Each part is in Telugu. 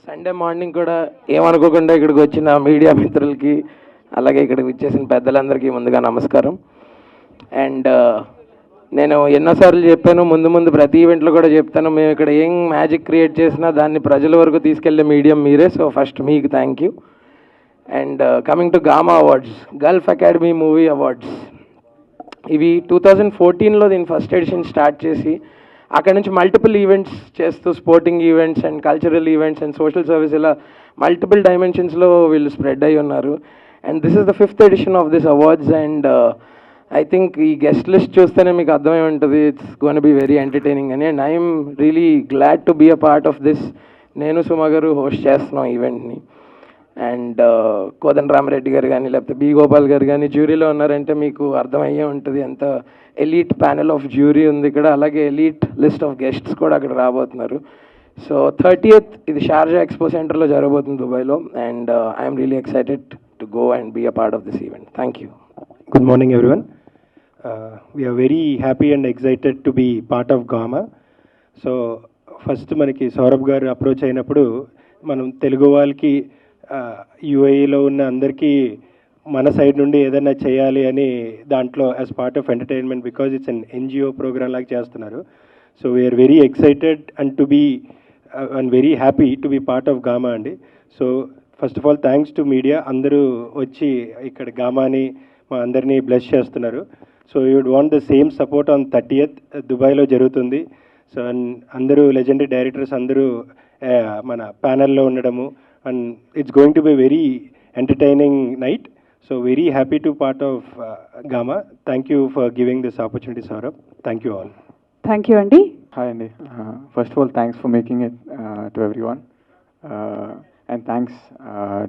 సండే మార్నింగ్ కూడా ఏమనుకోకుండా ఇక్కడికి వచ్చిన మీడియా మిత్రులకి అలాగే ఇక్కడికి వచ్చేసిన పెద్దలందరికీ ముందుగా నమస్కారం. అండ్ నేను ఎన్నోసార్లు చెప్పాను, ముందు ముందు ప్రతి ఈవెంట్లో కూడా చెప్తాను, మేము ఇక్కడ ఏం మ్యాజిక్ క్రియేట్ చేసినా దాన్ని ప్రజల వరకు తీసుకెళ్లే మీడియం మీరే. సో ఫస్ట్ మీకు thank you. And coming to Gama awards, Gulf academy movie awards, ఇవి 2014లో దీని ఫస్ట్ ఎడిషన్ స్టార్ట్ చేసి అక్కడ నుంచి మల్టిపుల్ ఈవెంట్స్ చేస్తూ sporting events and cultural events and social service ఇలా మల్టిపుల్ డైమెన్షన్స్లో వీళ్ళు స్ప్రెడ్ అయి ఉన్నారు. And this is the 5th edition of this awards. And I think ఈ గెస్ట్ లిస్ట్ చూస్తేనే మీకు అర్థమై ఉంటుంది, it's gonna be very entertaining అని. And I'm really glad to be a part of this. నేను సుమ గారు హోస్ట్ చేస్తున్నాం ఈవెంట్ని. అండ్ కోదండ రామరెడ్డి గారు కానీ లేకపోతే బి గోపాల్ గారు కానీ జ్యూరీలో ఉన్నారంటే మీకు అర్థమయ్యే ఉంటుంది ఎంత ఎలీట్ ప్యానెల్ ఆఫ్ జ్యూరీ ఉంది ఇక్కడ. అలాగే ఎలీట్ లిస్ట్ ఆఫ్ గెస్ట్స్ కూడా అక్కడ రాబోతున్నారు. సో 30th ఇది షార్జా ఎక్స్పో సెంటర్లో జరగబోతుంది దుబాయ్లో. And I'm really excited to go and be a part of this event. Thank you. Good morning, everyone. We are very happy and excited to be part of GAMA. So first మనకి సౌరభ్ గారు అప్రోచ్ అయినప్పుడు మనం తెలుగు వాళ్ళకి యూఏఈలో ఉన్న అందరికీ మన సైడ్ నుండి ఏదైనా చేయాలి అని దాంట్లో as part of entertainment, because it's an NGO program లాగా చేస్తున్నారు. So we're very excited and to be and very happy to be part of GAMA అండి. So first of all thanks to media, అందరూ వచ్చి ఇక్కడ గామాని మా అందరినీ బ్లెస్ చేస్తున్నారు. So you would want the same support on 30th దుబాయ్లో జరుగుతుంది. సో అందరూ లెజెండరీ డైరెక్టర్స్ అందరూ మన ప్యానెల్లో ఉండడము, and it's going to be a very entertaining night. So very happy to part of GAMA. Thank you for giving this opportunity, Saurabh. Thank you all. Thank you, Andy. Hi, Andy. First of all, thanks for making it to everyone. And thanks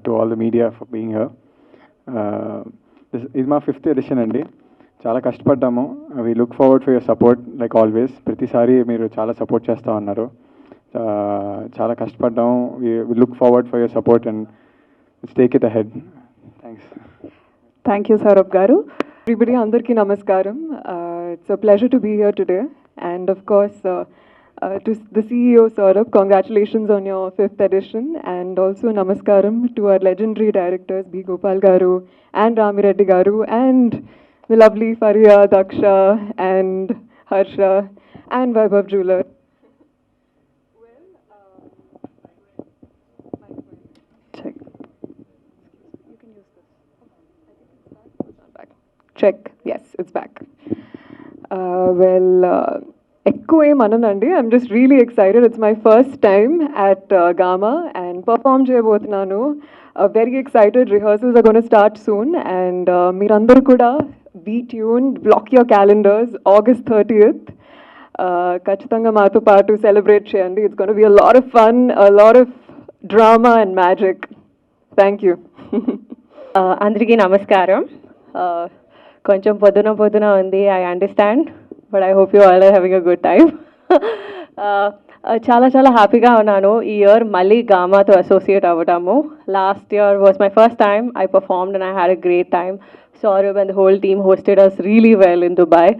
to all the media for being here. This is my 5th edition, Andy. చాలా కష్టపడ్డాము. We look forward for your support like always. ప్రతిసారి మీరు చాలా సపోర్ట్ చేస్తూ ఉన్నారు. చాలా కష్టపడ్డాము. We look forward for your support and let's take it ahead. Thanks. Thank you, Saurabh garu. Everybody, andarki namaskaram. It's a pleasure to be here today. And of course, to the CEO, Saurabh, congratulations on your 5th edition. And also namaskaram to our legendary directors, B. Gopal garu and Ramireddy garu, and the lovely Faria, Daksha, and Harsha, and Vaibhav Jeweler. Check. Yes, it's back. ఎక్కువ ఏమనండి, I'm just really excited. It's my first time at GAMA and perform చేయబోతున్నాను. Very excited. Rehearsals are going to start soon. And మీరందరూ కూడా be tuned. Block your calendars. August 30th. ఖచ్చితంగా మాతో పాటు సెలబ్రేట్ చేయండి. It's going to be a lot of fun, a lot of drama and magic. Thank you. అందరికీ నమస్కారం. కొంచెం పొద్దున ఉంది, I understand, but I hope you all are having a good time. చాలా హ్యాపీగా ఉన్నాను ఈ ఇయర్ మళ్ళీ గామాతో అసోసియేట్ అవ్వడము. Last year was my first time I performed and I had a great time. Saurabh and the whole team hosted us really well in Dubai.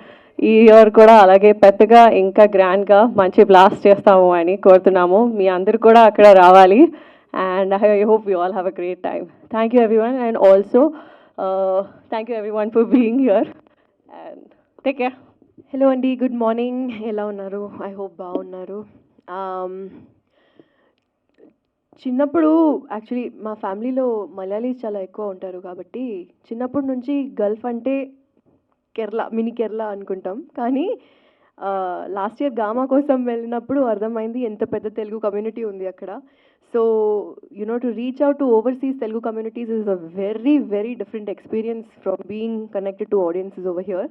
ఈ ఇయర్ కూడా అలాగే పెద్దగా ఇంకా గ్రాండ్గా మంచి బ్లాస్ట్ చేస్తాము అని కోరుతున్నాము. మీ అందరు కూడా అక్కడ రావాలి. And I hope you all have a great time. Thank you everyone, and also thank you everyone for being here, and take care. Hello Andy, good morning. Ela unnaru? I hope baagunnaru. చిన్నప్పుడు యాక్చువల్లీ మా ఫ్యామిలీలో మలయాళీస్ చాలా ఎక్కువ ఉంటారు కాబట్టి చిన్నప్పటి నుంచి గల్ఫ్ అంటే కేరళ, మినీ కేరళ అనుకుంటాం. కానీ లాస్ట్ ఇయర్ గామా కోసం వెళ్ళినప్పుడు అర్థమైంది ఎంత పెద్ద తెలుగు కమ్యూనిటీ ఉంది అక్కడ. So, to reach out to overseas Telugu communities is a very, very different experience from being connected to audiences over here.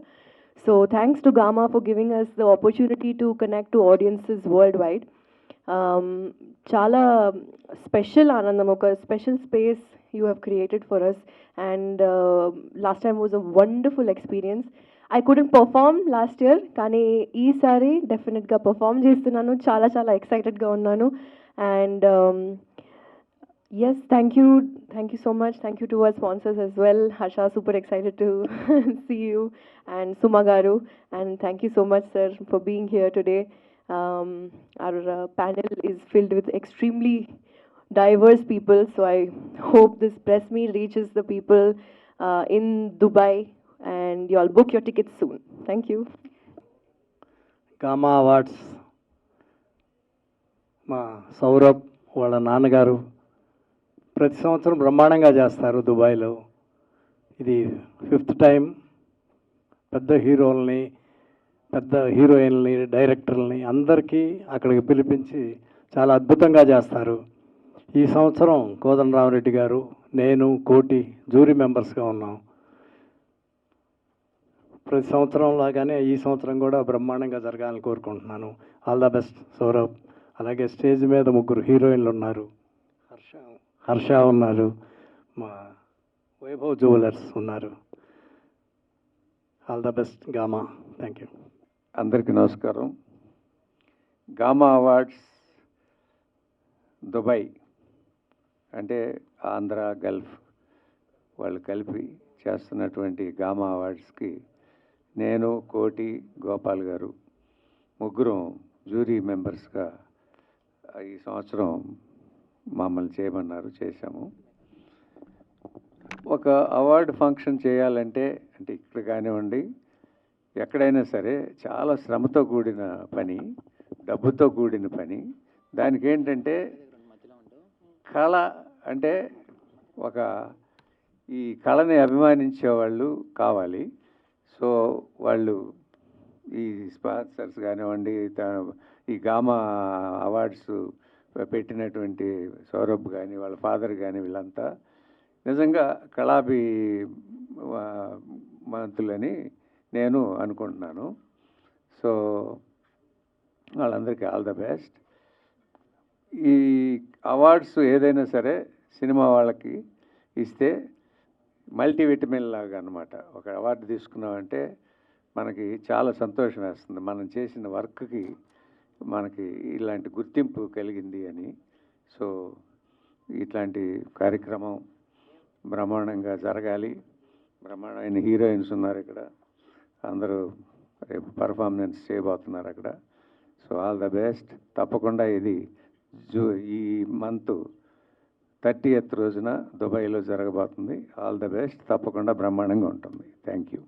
So, thanks to GAMA for giving us the opportunity to connect to audiences worldwide. Chala special Anandam, oka special space you have created for us. And last time was a wonderful experience. I couldn't perform last year, కానీ ఈసారి డెఫినెట్గా పర్ఫామ్ చేస్తున్నాను. చాలా ఎక్సైటెడ్గా ఉన్నాను. And yes, thank you so much. Thank you to our sponsors as well. Harsha, super excited to see you, and Suma garu, and thank you so much sir for being here today. Our panel is filled with extremely diverse people, so I hope this press meet reaches the people in Dubai, and you all book your tickets soon. Thank you. Gamma awards మా సౌరభ్ వాళ్ళ నాన్నగారు ప్రతి సంవత్సరం బ్రహ్మాండంగా చేస్తారు దుబాయ్లో. ఇది 5th టైం పెద్ద హీరోల్ని, పెద్ద హీరోయిన్ని, డైరెక్టర్లని అందరికీ అక్కడికి పిలిపించి చాలా అద్భుతంగా చేస్తారు. ఈ సంవత్సరం కోదండరామరెడ్డి గారు, నేను, కోటి జ్యూరీ మెంబర్స్గా ఉన్నాం. ప్రతి సంవత్సరం లాగానే ఈ సంవత్సరం కూడా బ్రహ్మాండంగా జరగాలని కోరుకుంటున్నాను. All the best Saurabh. అలాగే స్టేజ్ మీద 3 హీరోయిన్లు ఉన్నారు. హర్ష ఉన్నారు, మా వైభవ్ జ్యువెలర్స్ ఉన్నారు. All the best gamma. Thank you. అందరికీ నమస్కారం. గామా అవార్డ్స్ దుబాయ్ అంటే ఆంధ్ర గల్ఫ్ వాళ్ళు కలిపి చేస్తున్నటువంటి గామా అవార్డ్స్కి నేను, కోటి, గోపాల్ గారు ముగ్గురం జ్యూరీ మెంబర్స్గా ఈ సంవత్సరం మమ్మల్ని చేయమన్నారు, చేశాము. ఒక అవార్డు ఫంక్షన్ చేయాలంటే అంటే ఇక్కడ కానివ్వండి ఎక్కడైనా సరే చాలా శ్రమతో కూడిన పని, డబ్బుతో కూడిన పని. దానికి ఏంటంటే కళ అంటే ఒక ఈ కళని అభిమానించే వాళ్ళు కావాలి. సో వాళ్ళు ఈ స్పాన్సర్స్ కానివ్వండి, ఈ గామా అవార్డ్స్ పెట్టినటువంటి సౌరభ్ కానీ వాళ్ళ ఫాదర్ కానీ వీళ్ళంతా నిజంగా కళాభిమానులని నేను అనుకుంటున్నాను. సో వాళ్ళందరికీ ఆల్ ద బెస్ట్. ఈ అవార్డ్స్ ఏదైనా సరే సినిమా వాళ్ళకి ఇస్తే మల్టీవిటమిన్ లాగా అనమాట. ఒక అవార్డు తీసుకున్నామంటే మనకి చాలా సంతోషం వేస్తుంది, మనం చేసిన వర్క్కి మనకి ఇలాంటి గుర్తింపు కలిగింది అని. సో ఇట్లాంటి కార్యక్రమం బ్రహ్మాండంగా జరగాలి. బ్రహ్మాండమైన హీరోయిన్స్ ఉన్నారు ఇక్కడ, అందరూ రేపు పర్ఫార్మెన్స్ చేయబోతున్నారు అక్కడ. So all the best. తప్పకుండా ఇది ఈ మంత్ 30th రోజున దుబాయ్లో జరగబోతుంది. All the best. తప్పకుండా బ్రహ్మాండంగా ఉంటుంది. Thank you.